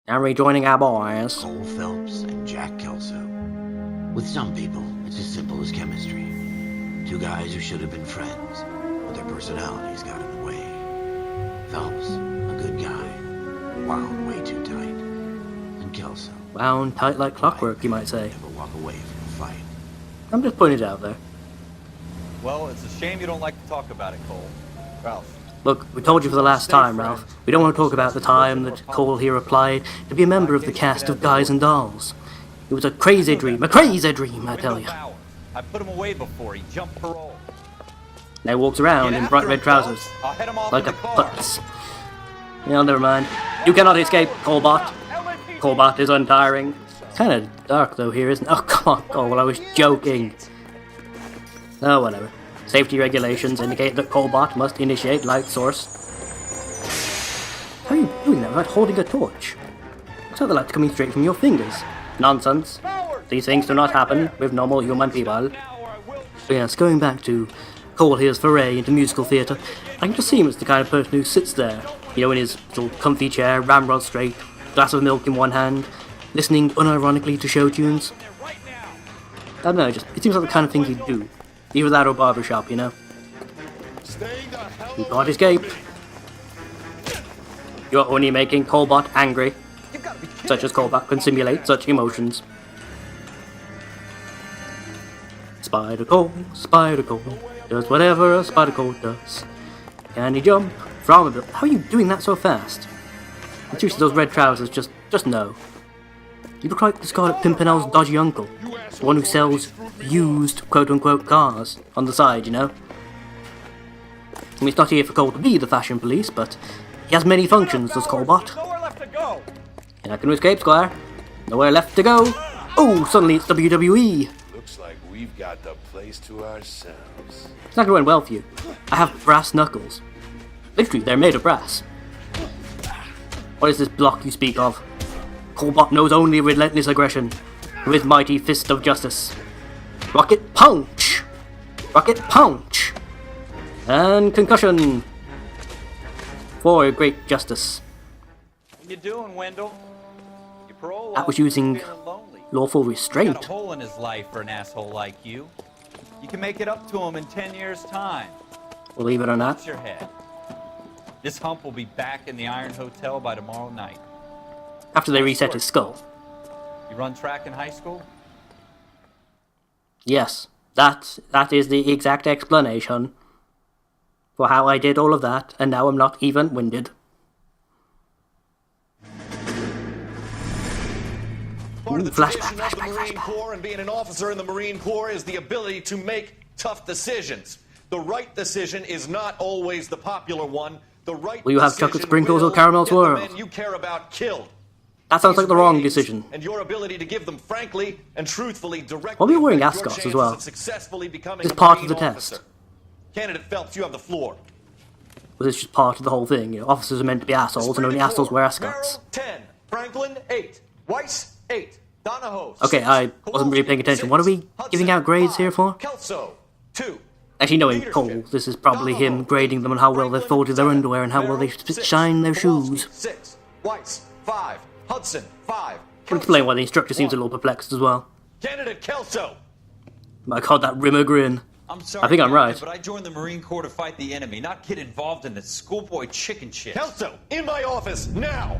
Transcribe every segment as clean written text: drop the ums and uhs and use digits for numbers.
I'm rejoining our boys. Cole Phelps and Jack Kelso. With some people, it's as simple as chemistry. Two guys who should have been friends, but their personalities got in the way. Phelps, a good guy, wound way too tight. And Kelso, Wound tight like clockwork, you might say. never walk away from a fight. I'm just putting it out there. Well, it's a shame you don't like to talk about it, Cole. Ralph. Look, we told you for the last time, Ralph. We don't want to talk about the time that Cole here applied to be a member of the cast of Guys and Dolls. It was a crazy dream, I tell you. I put him away before he jumped parole. Now he walks around in bright red trousers, I'll head him off like in a the car. putz. Yeah, never mind. You cannot escape, Colebot. Colebot is untiring. It's kind of dark though here, isn't it? Oh, come on, Cole, I was joking. Oh, whatever. Safety regulations indicate that Colebot must initiate light source. How are you doing that without holding a torch? Looks like the light's coming straight from your fingers. Nonsense. These things do not happen with normal human people. But yes, going back to Cole here's foray into musical theatre, I can just see him as the kind of person who sits there, you know, in his little comfy chair, ramrod straight, glass of milk in one hand, listening unironically to show tunes. I don't know, it seems like the kind of thing he'd do. Either that or barbershop, you know. You can't escape. You're only making Colebot angry. Such as Colebot can simulate such emotions. Spider Cole, does whatever a Spider Cole does. Can he jump from a building? How are you doing that so fast? And seriously, those red trousers, just no. You look like the Scarlet Pimpernel's dodgy uncle. The one who sells used quote-unquote cars on the side, you know? I mean, it's not here for Cole to be the fashion police, but he has many functions, does Colebot. Nowhere left to go. You're not going to escape, Squire. Nowhere left to go. Oh, suddenly it's WWE. Looks like we've got the place to ourselves. It's not going to end well for you. I have brass knuckles. Literally, they're made of brass. What is this block you speak of? Colebot knows only relentless aggression with his mighty fist of justice. Rocket punch! Rocket punch! And concussion! For great justice. What you doing, Wendell? Your parole That was using feeling lonely. lawful Got a restraint. hole in his life for an asshole like you. You can make it up to him in 10 years' time. Believe it or not. Watch your head. This hump will be back in the Iron Hotel by tomorrow night. After they reset his skull. You run track in high school? Yes, that is the exact explanation for how I did all of that, and now I'm not even winded. Part of the Flashback, tradition of the flashback, Marine flashback. Corps and being an officer in the Marine Corps is the ability to make tough decisions. The right decision is not always the popular one. The right Will you have decision chocolate sprinkles or will caramel get the swirl? men you care about killed. That sounds like the wrong These decision. ratings And your ability to give them frankly and truthfully directly. Why are we wearing affect your ascots as chances well? of successfully becoming It's a part of Marine the officer. test. Candidate Phelps, you have the floor. Well, it's just part of the whole thing. You know, officers are meant to be assholes, and only assholes wear ascots. Merrill, 10. Franklin, 8. Weiss, 8. Donahoe, Okay, 6. I wasn't really paying attention. What are we giving out grades here for? Kelso, 2. Actually, knowing Leadership. Cole, this is probably him grading them on how well they've folded their underwear and how well they shine their shoes. 6. Weiss, 5. Hudson, 5. Can explain why the instructor seems a little perplexed as well. Candidate Kelso. My god, that rimmer grin. I'm sorry, I think I'm Captain, right. but I joined the Marine Corps to fight the enemy, not get involved in this schoolboy chicken shit. Kelso, in my office, now.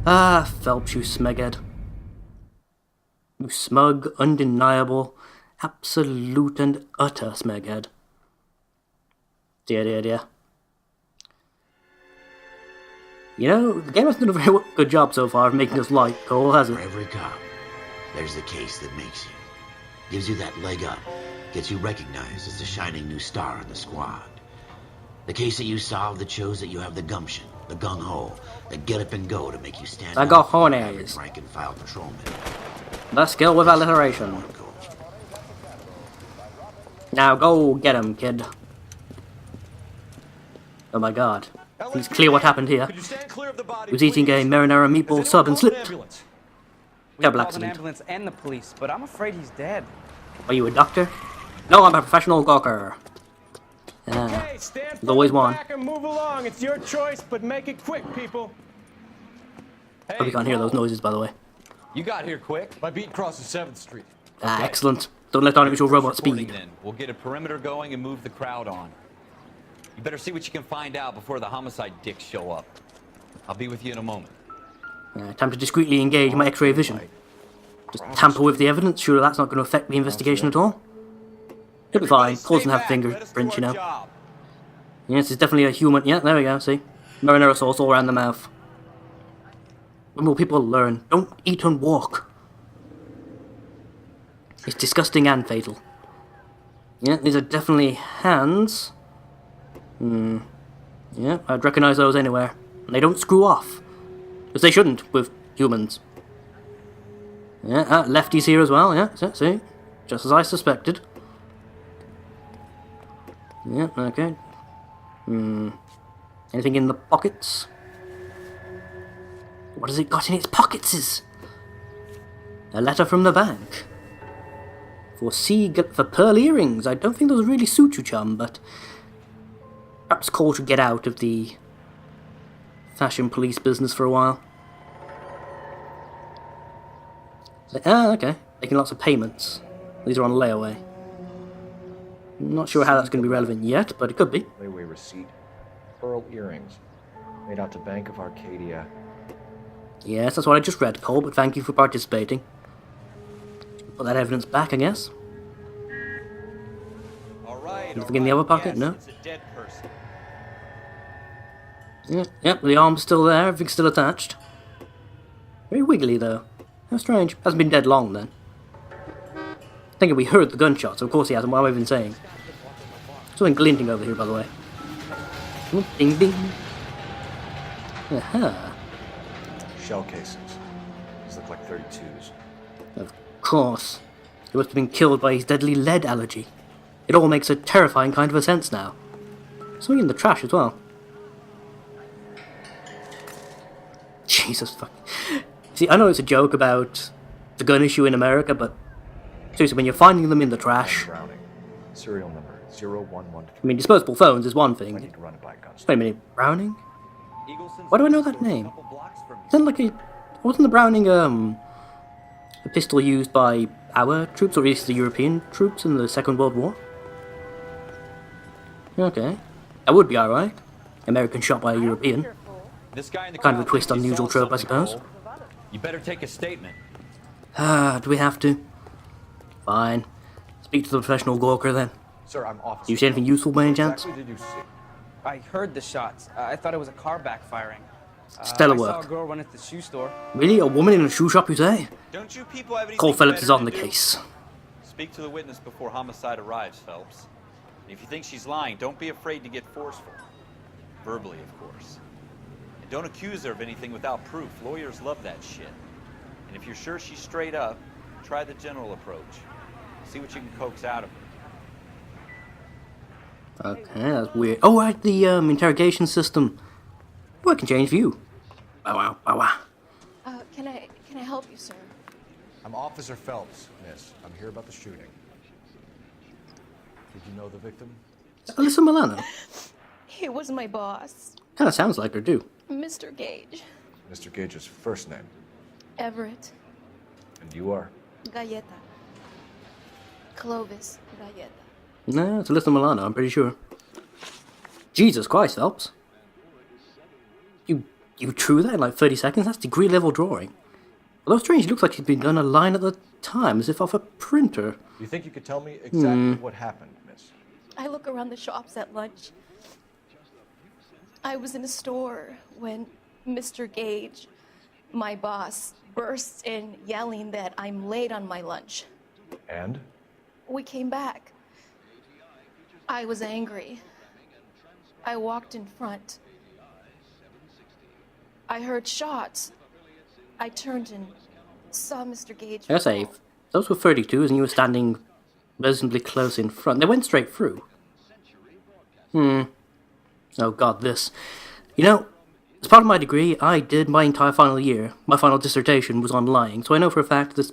Ah, Phelps, you smeghead. You smug, undeniable, absolute and utter smeghead. Dear, dear, dear. You know, the game hasn't done a very good job so far of making us like Cole, has it? For every cop, there's the case that makes you. Gives you that leg up. Gets you recognized as the shining new star in the squad. The case that you solve that shows that you have the gumption, the gung-ho, the get up and go to make you stand The out from the cojones. average rank and file patrolman. The skill with alliteration. Now go get him, kid. Oh my god. It's clear what happened here. Could you stand clear of the body, He was eating a please? marinara Has meatball anyone sub and called an slipped. ambulance? Terrible Called an accident. ambulance and the police, but I'm afraid he's dead. Are you a doctor? No, I'm a professional gawker. Hey, stand There's always one. back and move along. It's your choice, but make it quick, people. Hope you can't hear those noises, by the way. You got here quick. My beat crosses 7th Street. Ah, excellent. Don't let on it with your robot Reporting speed. then. We'll get a perimeter going and move the crowd on. You better see what you can find out before the homicide dicks show up. I'll be with you in a moment. Time to discreetly engage my X-ray vision. Just tamper with the evidence. Surely that's not going to affect the investigation at all. It'll be fine. Paul doesn't have fingerprints, you know. Yes, it's definitely a human. Yeah, there we go. See, marinara sauce all around the mouth. When will people learn? Don't eat and walk. It's disgusting and fatal. Yeah, these are definitely hands. Yeah, I'd recognise those anywhere. And they don't screw off. Because they shouldn't with humans. Yeah, lefties here as well, yeah, see? Just as I suspected. Yeah, okay. Anything in the pockets? What has it got in its pockets? A letter from the bank. For pearl earrings. I don't think those really suit you, chum, but perhaps Cole should get out of the fashion police business for a while. Okay. Making lots of payments. These are on layaway. I'm not sure how that's going to be relevant yet, but it could be. Layaway receipt. Pearl earrings. Made out to Bank of Arcadia. Yes, that's what I just read, Cole, but thank you for participating. Put that evidence back, I guess. Anything in the other pocket? No? It's a dead person. Yep, the arm's still there, everything's still attached. Very wiggly, though. How strange. Hasn't been dead long, then. Thinking we heard the gunshots, of course he hasn't, what am I even saying? Something glinting over here, by the way. Ooh, ding ding. Aha. Shell casings. These look like 32s. Of course. He must have been killed by his deadly lead allergy. It all makes a terrifying kind of a sense now. Something in the trash as well. Jesus fuck. See, I know it's a joke about the gun issue in America, but seriously, when you're finding them in the trash... Browning. Serial number 0113. I mean, disposable phones is one I thing. need to run it by a gun. Wait a minute, Browning? Eagleson's Why do I know store that is a name? couple blocks from Isn't like a... Wasn't the Browning, a pistol used by our troops, or at least the European troops in the Second World War? Okay. That would be alright. American shot by a European. This guy in the Kind of a crowd twist thinks on the he usual saw trope, I something, suppose. Cole. You better take a statement. Do we have to? Fine. Speak to the professional Gawker then. Sir, I'm officer. Do you see anything useful by any chance? Exactly did you see? I heard the shots. I thought it was a car backfiring. Stellar I saw work. a girl run at the shoe store. Really? A woman in a shoe shop, you say? Don't you people have anything Cole Phillips is better on the to do? case. Speak to the witness before homicide arrives, Phelps. If you think she's lying, don't be afraid to get forceful. Verbally, of course. And don't accuse her of anything without proof. Lawyers love that shit. And if you're sure she's straight up, try the general approach. See what you can coax out of her. Okay, that's weird. Oh, right, the interrogation system. Well, I can change view. Bow wow, bow wow. Can I help you, sir? I'm Officer Phelps, miss. I'm here about the shooting. Did you know the victim? Alyssa Milano. He was my boss, Kind of sounds like her, too. Mr. Gage. Mr. Gage's first name. Everett. And you are? Galleta. Clovis Galleta. No, it's Alyssa Milano, I'm pretty sure. Jesus Christ, Phelps. You drew that in like 30 seconds? That's degree level drawing. Although strange, it looks like she'd been done a line at the time, as if off a printer. You think you could tell me exactly what happened, miss? I look around the shops at lunch. I was in a store when Mr. Gage, my boss, bursts in yelling that I'm late on my lunch. And? We came back. I was angry. I walked in front. I heard shots. I turned and saw Mr. Gage. I say, if those were 32s and you were standing reasonably close in front. They went straight through. Oh god, this. You know, as part of my degree, I did my entire final year. My final dissertation was on lying, so I know for a fact this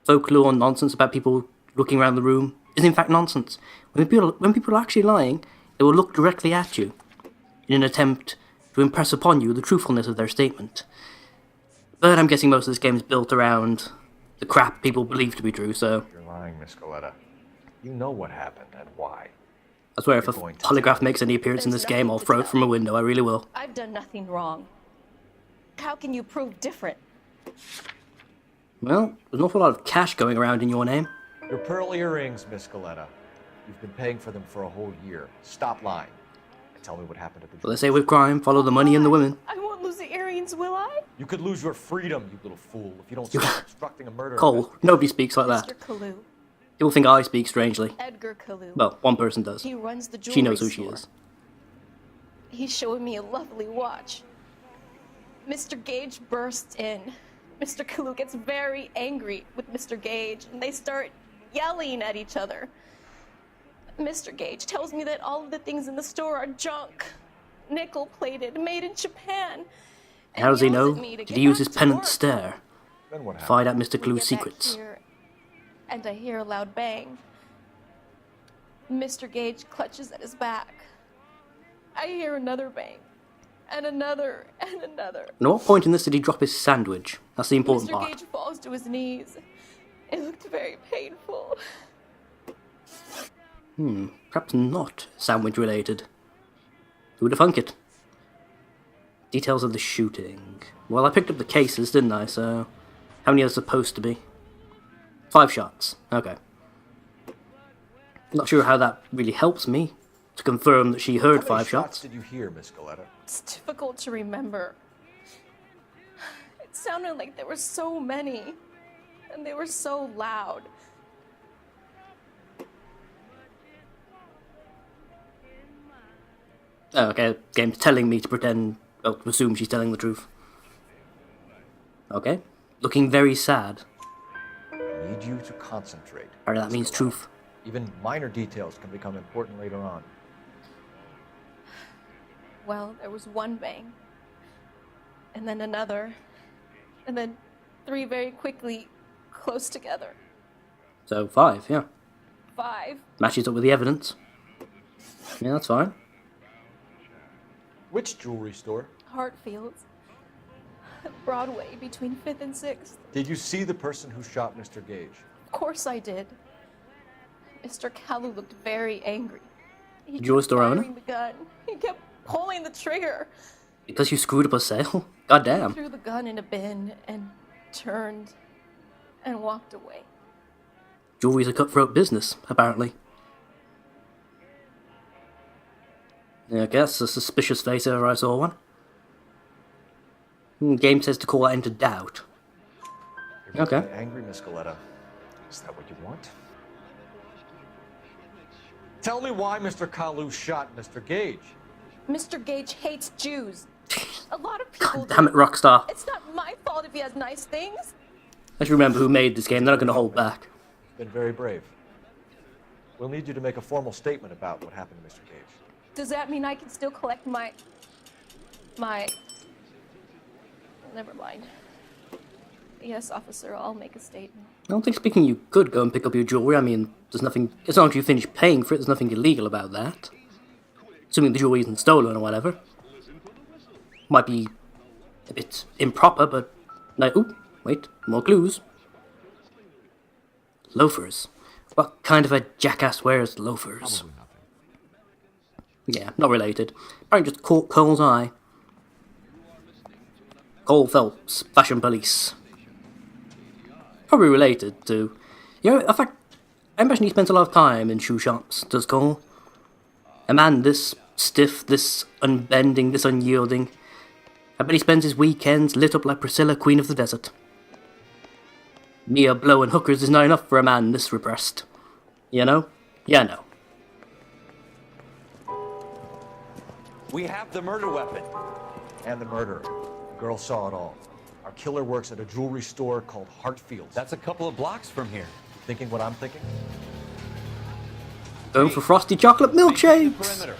folklore nonsense about people looking around the room is in fact nonsense. When people are actually lying, they will look directly at you in an attempt to impress upon you the truthfulness of their statement. But I'm guessing most of this game is built around the crap people believe to be true, so... You're lying, Miss Coletta. You know what happened and why. I swear if a You're going to polygraph tell. makes any appearance in There's this game, nothing I'll to throw it tell. from a window, I really will. I've done nothing wrong. How can you prove different? Well, there's an awful lot of cash going around in your name. Your pearl earrings, Miss Coletta. You've been paying for them for a whole year. Stop lying. And tell me what happened at the Well, they say with crime, follow the money and the women. I won't lose the earrings, will I? You could lose your freedom, you little fool, if you don't stop obstructing a murder. Cole, nobody speaks like that. Mr. Kalu. People think I speak strangely. Edgar Kalu. Well, one person does. He runs the jewelry She knows who she store. is. He's showing me a lovely watch. Mr. Gage bursts in. Mr. Kalu gets very angry with Mr. Gage, and they start yelling at each other. Mr. Gage tells me that all of the things in the store are junk, nickel-plated, made in Japan. and How does he yells know? at me to Did get he use back his to penance work. stare? Then what happened? Find out Mr. We Clue's get back secrets. here, and I hear a loud bang. Mr. Gage clutches at his back. I hear another bang, and another, and another. And at what point in this did he drop his sandwich? That's the important Mr. part. Gage falls to his knees. It looked very painful. Perhaps not sandwich related. Who would have thunk it? Details of the shooting. Well, I picked up the cases, didn't I? So, how many are there supposed to be? 5 shots. Okay. Not sure how that really helps me to confirm that she heard How many 5 shots. did you hear, Miss Coletta? It's difficult to remember. It sounded like there were so many, and they were so loud. Oh, okay, game's telling me to pretend, well, to assume she's telling the truth. Okay. Looking very sad. I need you to concentrate. Apparently that Miss means Coletta. truth. Even minor details can become important later on. Well, there was one bang, and then another, and then 3 very quickly, close together. So 5, yeah. 5. Matches up with the evidence. Yeah, that's fine. Which jewelry store? Hartfield's. Broadway, between 5th and 6th. Did you see the person who shot Mr. Gage? Of course I did. Mr. Kalu looked very angry. He Jewelry kept store owner? firing the gun. He kept pulling the trigger. Because you screwed up a sale? God damn. Threw the gun in a bin and turned and walked away. Jewelry's a cutthroat business, apparently. Yeah, I guess a suspicious face if ever I saw one. Game says to call that into doubt. You're Okay. really angry, Miss Coletta. Is that what you want? Tell me why Mr. Kalu shot Mr. Gage. Mr. Gage hates Jews. A lot of people Damn it, Rockstar. It's not my fault if he has nice things. Let's remember who made this game, they're not going to hold back. Been very brave. We'll need you to make a formal statement about what happened to Mr. Gage. Does that mean I can still collect my... Never mind. Yes, officer, I'll make a statement. I don't think speaking you could go and pick up your jewelry. I mean, there's nothing... As long as you finish paying for it, there's nothing illegal about that. Assuming the jewelry isn't stolen or whatever. Might be a bit improper, but... Like, ooh, wait, more clues. Loafers. What kind of a jackass wears loafers? Yeah, not related. Apparently just caught Cole's eye. Cole Phelps, fashion police. Probably related to... You know, in fact, I imagine he spends a lot of time in shoe shops, does Cole? A man this stiff, this unbending, this unyielding. I bet he spends his weekends lit up like Priscilla, Queen of the Desert. Mere blowing hookers is not enough for a man this repressed. You know? Yeah, no. We have the murder weapon. And the murderer. The girl saw it all. Our killer works at a jewelry store called Hartfield's. That's a couple of blocks from here. Thinking what I'm thinking? Going for frosty chocolate milkshakes! Perimeter.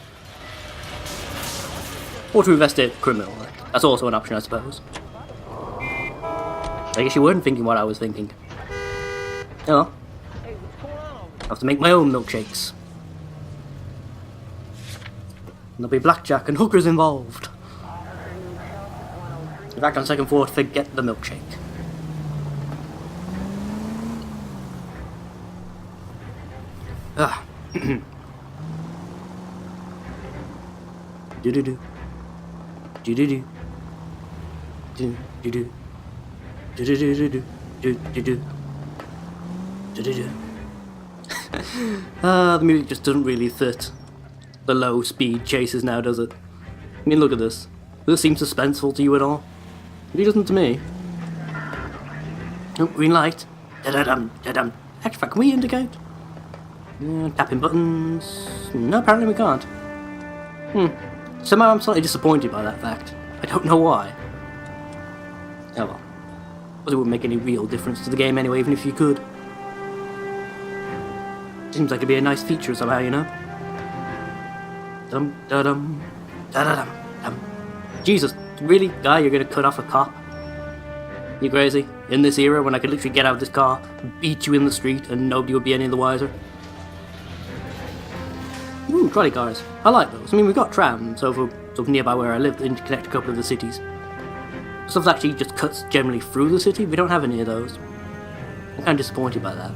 Or to investigate criminal. That's also an option, I suppose. I guess you weren't thinking what I was thinking. Oh. I have to make my own milkshakes. There'll be blackjack and hookers involved. In fact, on second thought, forget the milkshake. Ah. Do-do-do. Do-do-do. Do-do-do. Do-do-do-do-do. Do-do-do. Do-do-do. The music just doesn't really fit the low speed chases now, does it? I mean, look at this. Does this seem suspenseful to you at all? It doesn't to me. Oh, green light. Da-da-dum, da-dum. Actually, can we indicate? Tapping buttons. No, apparently we can't. Somehow I'm slightly disappointed by that fact. I don't know why. Oh well. But it wouldn't make any real difference to the game anyway, even if you could. Seems like it'd be a nice feature somehow, you know? Dum da dum da da dum dum. Jesus, really? Guy, you're gonna cut off a cop? You crazy? In this era when I could literally get out of this car, beat you in the street, and nobody would be any the wiser? Ooh, trolley cars. I like those. I mean, we've got trams over nearby where I live to interconnect a couple of the cities. Stuff that actually just cuts generally through the city. We don't have any of those. I'm kind of disappointed by that.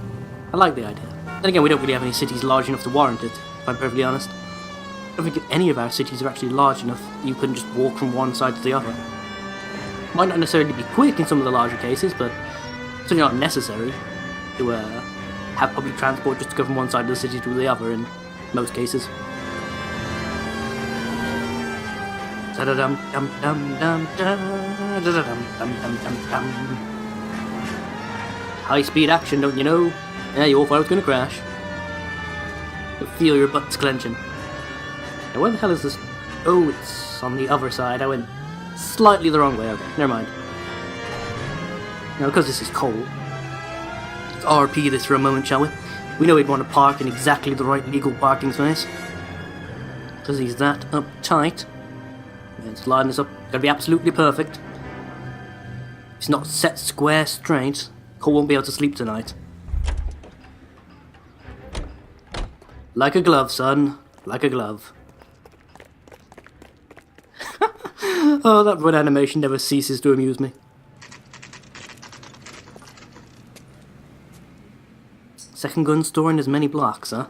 I like the idea. Then again, we don't really have any cities large enough to warrant it, if I'm perfectly honest. I don't think any of our cities are actually large enough that you couldn't just walk from one side to the other. Might not necessarily be quick in some of the larger cases, but it's certainly not necessary to have public transport just to go from one side of the city to the other in most cases. High-speed action, don't you know? Yeah, you all thought I was going to crash. You feel your butts clenching. Now, where the hell is this? Oh, it's on the other side. I went slightly the wrong way. Okay, never mind. Now, because this is Cole, let's RP this for a moment, shall we? We know he'd want to park in exactly the right legal parking space. Because he's that uptight. Let's line this up. Gotta be absolutely perfect. If it's not set square straight, Cole won't be able to sleep tonight. Like a glove, son. Like a glove. Oh, that run animation never ceases to amuse me. Second gun store in as many blocks, huh?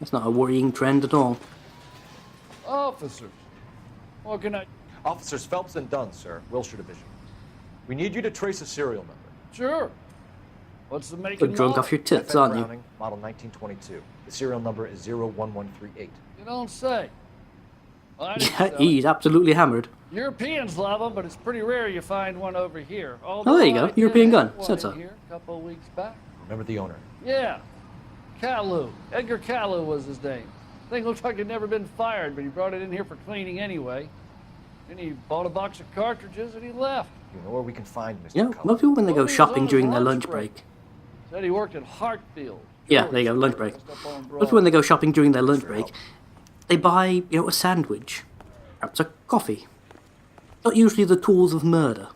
That's not a worrying trend at all. Officers. What can I... Officers Phelps and Dunn, sir. Wilshire Division. We need you to trace a serial number. Sure. What's the make Good and drunk model? off your tits, FN aren't you? Browning, model 1922. The serial number is 01138. You don't say. Well, I didn't Yeah, sell it. he's absolutely hammered. Europeans love them, but it's pretty rare you find one over here. Oh, there you go. Although I did European gun. have one Said so. in here a couple of weeks back. Remember the owner. Yeah. Caillou. Edgar Caillou was his name. Thing looked like it'd never been fired, but he brought it in here for cleaning anyway. Then he bought a box of cartridges and he left. You know where we can find Mr. You know, Cullen? most people when they Oh, go he was shopping on his during their lunch lunch break. Said he worked at Hartfield. Yeah, there you go, lunch break. Just up on Most Broad. people when they go shopping during their lunch break, they buy, you know, a sandwich. Perhaps a coffee. Not usually the tools of murder.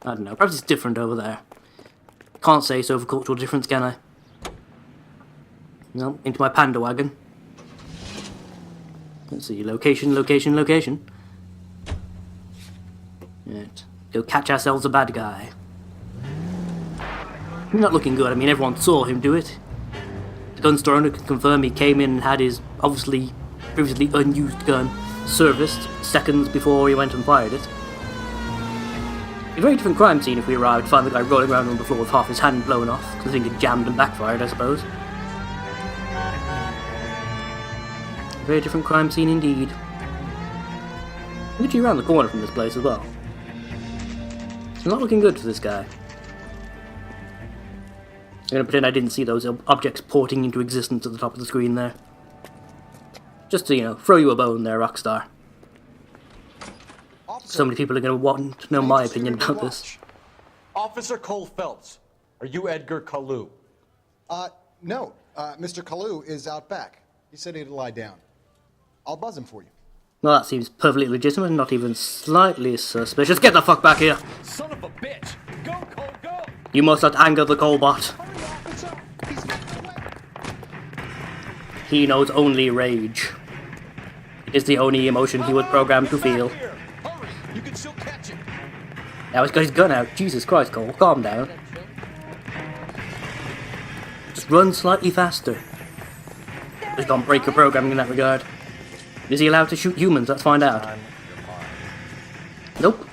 I don't know, perhaps it's different over there. Can't say it's over cultural difference, can I? No, into my panda wagon. Let's see, location, location, location. Right, go catch ourselves a bad guy. Not looking good, I mean everyone saw him do it. The gun store owner can confirm he came in and had his, obviously, previously unused gun serviced seconds before he went and fired it. A very different crime scene if we arrived to find the guy rolling around on the floor with half his hand blown off, because the thing had jammed and backfired, I suppose. Very different crime scene indeed. Literally around the corner from this place as well. It's not looking good for this guy. I'm gonna pretend I didn't see those objects porting into existence at the top of the screen there. Just to, you know, throw you a bone there, Rockstar. So many people are gonna want to know my opinion about this. Officer Cole Phelps. Are you Edgar Caillou? No. Mr. Caillou is out back. He said he'd lie down. I'll buzz him for you. Well, that seems perfectly legitimate, not even slightly suspicious. Get the fuck back here! Son of a bitch! Go, Cole, go! You must not anger the Colbot. He knows only rage. It is the only emotion he was programmed to feel. Now he's got his gun out. Jesus Christ, Cole, calm down. Just run slightly faster. Just don't break your programming in that regard. Is he allowed to shoot humans? Let's find out. Nope.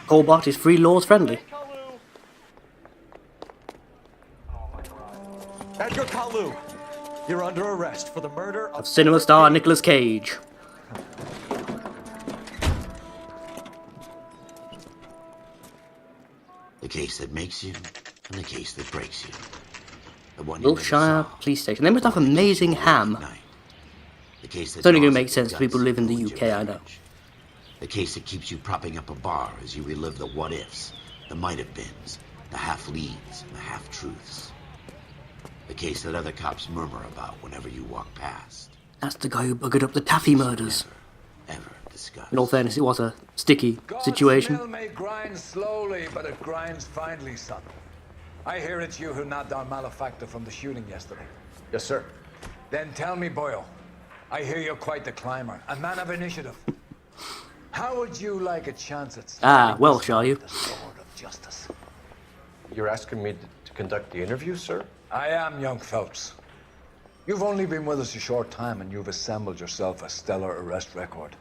Colebot is free laws friendly. Edgar Kalu, you're under arrest for the murder Of cinema star Nicolas Cage. The case that makes you, and the case that breaks you. The one Wiltshire Police Station. They must have amazing ham. The case It's only going to make sense to people who live in the UK, I know. The case that keeps you propping up a bar as you relive the what-ifs, the might-have-beens, the half-leads, and the half-truths. The case that other cops murmur about whenever you walk past. That's the guy who buggered up the Taffy murders. Ever discussed. In all fairness, it was a sticky situation. God's mill may grind slowly, but it grinds finely, son. I hear it's you who knocked down Malefactor from the shooting yesterday. Yes, sir. Then tell me, Boyle. I hear you're quite the climber, a man of initiative. How would you like a chance at Welsh, are you? the sword of justice? You're asking me to conduct the interview, sir? I am, young Phelps. You've only been with us a short time, and you've assembled yourself a stellar arrest record.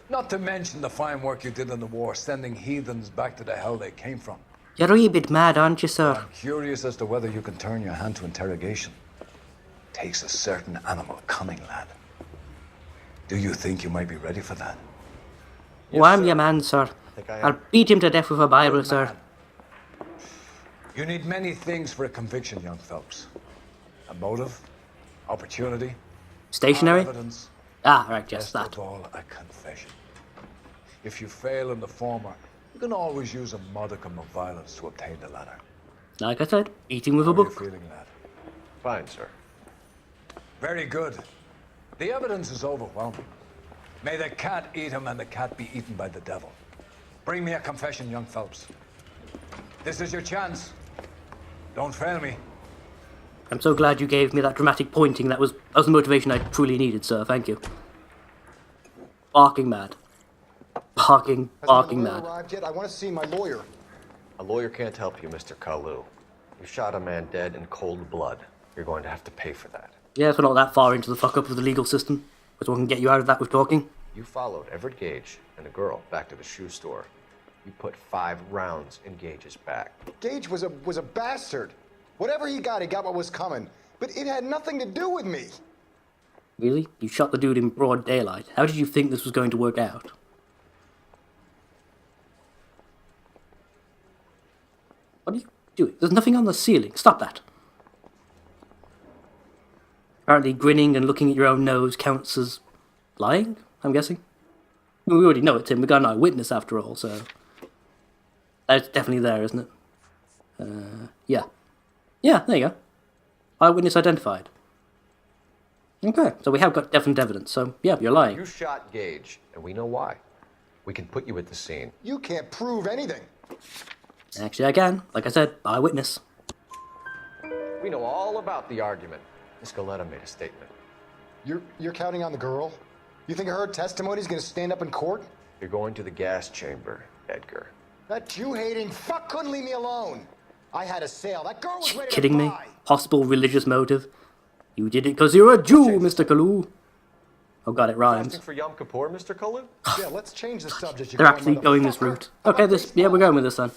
Not to mention the fine work you did in the war, sending heathens back to the hell they came from. You're a wee bit mad, aren't you, sir? I'm curious as to whether you can turn your hand to interrogation. Takes a certain animal cunning, lad. Do you think you might be ready for that? Yes, I'm your man, sir. I'll beat him to death with a Bible, sir. You need many things for a conviction, young Phelps. A motive, opportunity, stationary evidence. Right, yes, that. Above all, a confession. If you fail in the former, you can always use a modicum of violence to obtain the latter. Like I said, eating with a How are you book. feeling, lad? Fine, sir. Very good. The evidence is overwhelming. May the cat eat him and the cat be eaten by the devil. Bring me a confession, young Phelps. This is your chance. Don't fail me. I'm so glad you gave me that dramatic pointing. That was the motivation I truly needed, sir. Thank you. Barking mad. Barking mad. Arrived yet? I want to see my lawyer. A lawyer can't help you, Mr. Kalu. You shot a man dead in cold blood. You're going to have to pay for that. Yes, we're not that far into the fuck-up of the legal system. But we can get you out of that with talking. You followed Everett Gage and a girl back to the shoe store. You put 5 rounds in Gage's back. Gage was a bastard. Whatever he got what was coming. But it had nothing to do with me. Really? You shot the dude in broad daylight. How did you think this was going to work out? What are you doing? There's nothing on the ceiling. Stop that. Apparently grinning and looking at your own nose counts as lying, I'm guessing. We already know it's him. We got an eyewitness after all, so... That's definitely there, isn't it? Yeah. Yeah, there you go. Eyewitness identified. Okay, so we have got definite evidence, so yeah, you're lying. You shot Gage, and we know why. We can put you at the scene. You can't prove anything. Actually, I can. Like I said, eyewitness. We know all about the argument. Miss Galetta made a statement. You're counting on the girl? You think her testimony is going to stand up in court? You're going to the gas chamber, Edgar. That Jew-hating fuck couldn't leave me alone. I had a sale. That girl was ready Kidding to me? buy. Possible religious motive? You did it because you're a Jew, Mr. Kalu. Oh god, it rhymes. Fasting for Yom Kippur, Mr. Kalu? Yeah, let's change the subject. They're actually going this route. Okay, we're going with this then.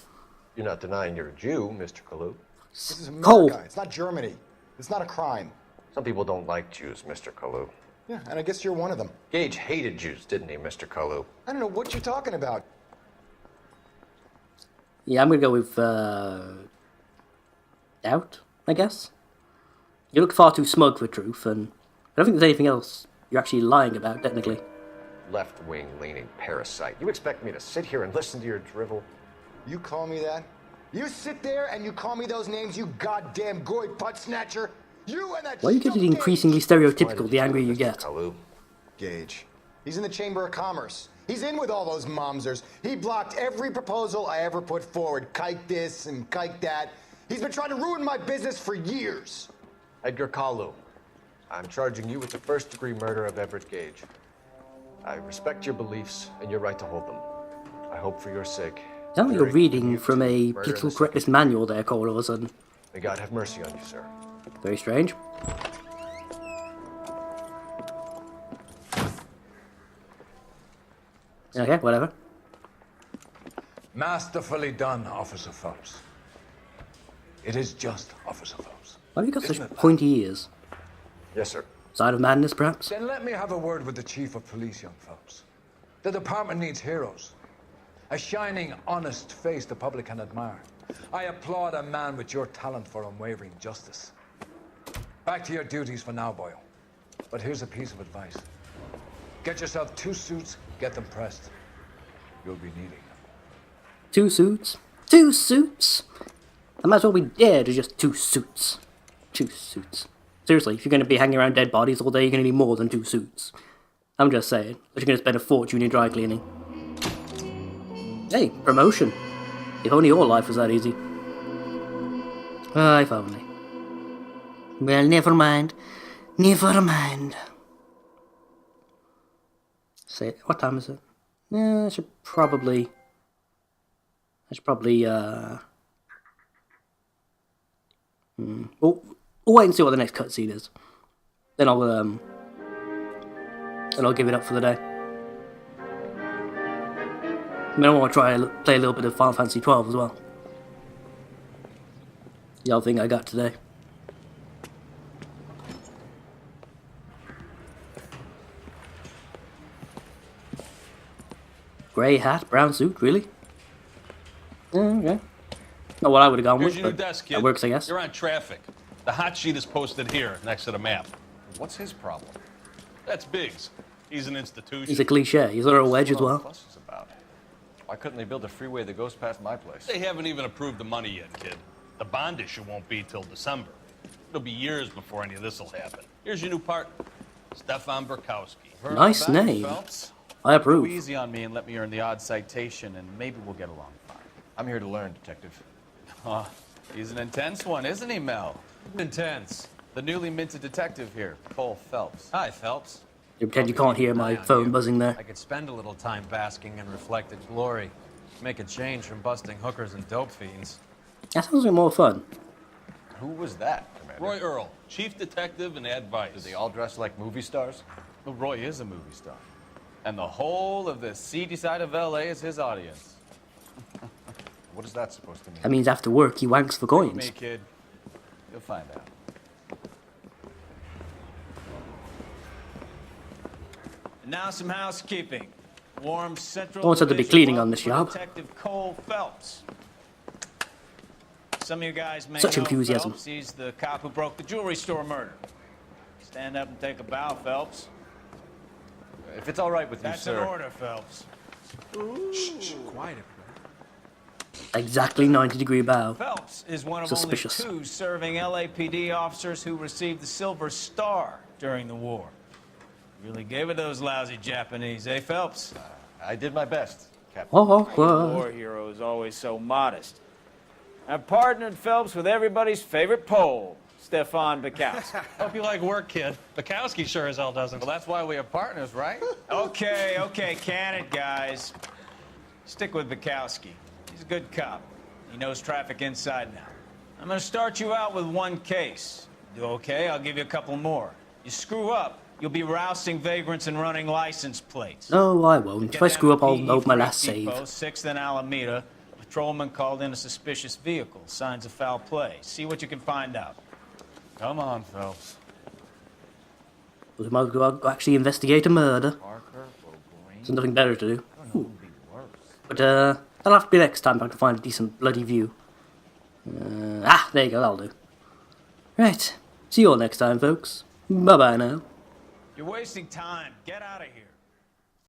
You're not denying you're a Jew, Mr. Kalu. This is America. Cole. It's not Germany. It's not a crime. Some people don't like Jews, Mr. Kalu. Yeah, and I guess you're one of them. Gage hated Jews, didn't he, Mr. Kalu? I don't know what you're talking about. Yeah, I'm gonna go with, doubt, I guess. You look far too smug for truth, and I don't think there's anything else you're actually lying about, technically. Left-wing leaning parasite. You expect me to sit here and listen to your drivel? You call me that? You sit there and you call me those names, you goddamn goy butt snatcher? You and that. Why are you getting increasingly stereotypical the angrier you get? Kalu? Gage. He's in the Chamber of Commerce. He's in with all those momsers. He blocked every proposal I ever put forward. Kike this and kike that. He's been trying to ruin my business for years. Edgar Kalu, I'm charging you with the first-degree murder of Everett Gage. I respect your beliefs and your right to hold them. I hope for your sake. Sounds like you're reading from a pixel correctness manual there, Cole, all of a sudden. May God have mercy on you, sir. Very strange. Okay, whatever. Masterfully done, Officer Phelps. It is just Officer Phelps. Why have you got such pointy ears? Yes, sir. Side of madness, perhaps? Then let me have a word with the Chief of Police, young Phelps. The department needs heroes. A shining, honest face the public can admire. I applaud a man with your talent for unwavering justice. Back to your duties for now, Boyle. But here's a piece of advice. Get yourself 2 suits, get them pressed. You'll be needing them. 2 suits? 2 suits? I might as well be dead as just 2 suits. 2 suits. Seriously, if you're going to be hanging around dead bodies all day, you're going to need more than 2 suits. I'm just saying. But you're going to spend a fortune in dry cleaning. Hey, promotion. If only your life was that easy. If only. Well, never mind. Never mind. Say, what time is it? Yeah, I should probably we'll wait and see what the next cutscene is. Then I'll give it up for the day. I mean, I want to play a little bit of Final Fantasy 12 as well. The other thing I got today. Grey hat, brown suit, really? Okay. Not what I would have gone Here's with, your new but desk, kid. that works, I guess. You're on traffic. The hot sheet is posted here, next to the map. What's his problem? That's Biggs. He's an institution. He's a cliche. He's a little wedge as well. Fuss is about. Why couldn't they build a freeway that goes past my place? They haven't even approved the money yet, kid. The bond issue won't be till December. It'll be years before any of this will happen. Here's your new partner, Stefan Burkowski. Nice name. I approve. Go easy on me and let me earn the odd citation, and maybe we'll get along fine. I'm here to learn, Detective. Oh, he's an intense one, isn't he, Mel? Intense. The newly minted detective here, Cole Phelps. Hi, Phelps. You pretend you can't hear my phone buzzing there. I could spend a little time basking in reflected glory. Make a change from busting hookers and dope fiends. That sounds like more fun. Who was that, Commander? Roy Earl, chief detective and advice. Do they all dress like movie stars? Well, Roy is a movie star. And the whole of the seedy side of L.A. is his audience. What is that supposed to mean? That means after work he wanks for coins. Me, kid. You'll find out. Now some housekeeping. Warm Central. No one said to be cleaning on this job. Detective Cole Phelps. Some of you guys may Such know enthusiasm. Phelps. He's the cop who broke the jewelry store murder. Stand up and take a bow, Phelps. If it's all right with you, That's sir. an order, Phelps. Shh, quiet. Exactly 90-degree bow. Phelps is one of Suspicious. only 2 serving LAPD officers who received the Silver Star during the war. Really gave it those lousy Japanese, eh, Phelps? I did my best, Captain. War hero is always so modest. I've partnered Phelps with everybody's favorite Pole, Stefan Burkowski. Hope you like work, kid. Bukowski sure as hell doesn't. Well, that's why we are partners, right? Okay, can it, guys. Stick with Burkowski. He's a good cop. He knows traffic inside and out. I'm gonna start you out with 1 case. Do okay, I'll give you a couple more. You screw up, you'll be rousting vagrants and running license plates. No, I won't. If I screw up, I'll load my last save. 6th and Alameda. Patrolman called in a suspicious vehicle. Signs of foul play. See what you can find out. Come on, Phelps. We might go actually investigate a murder. Parker, There's nothing better to do. Ooh. But that'll have to be next time if I can find a decent bloody view. There you go, that'll do. Right, see you all next time, folks. Bye-bye now. You're wasting time. Get out of here.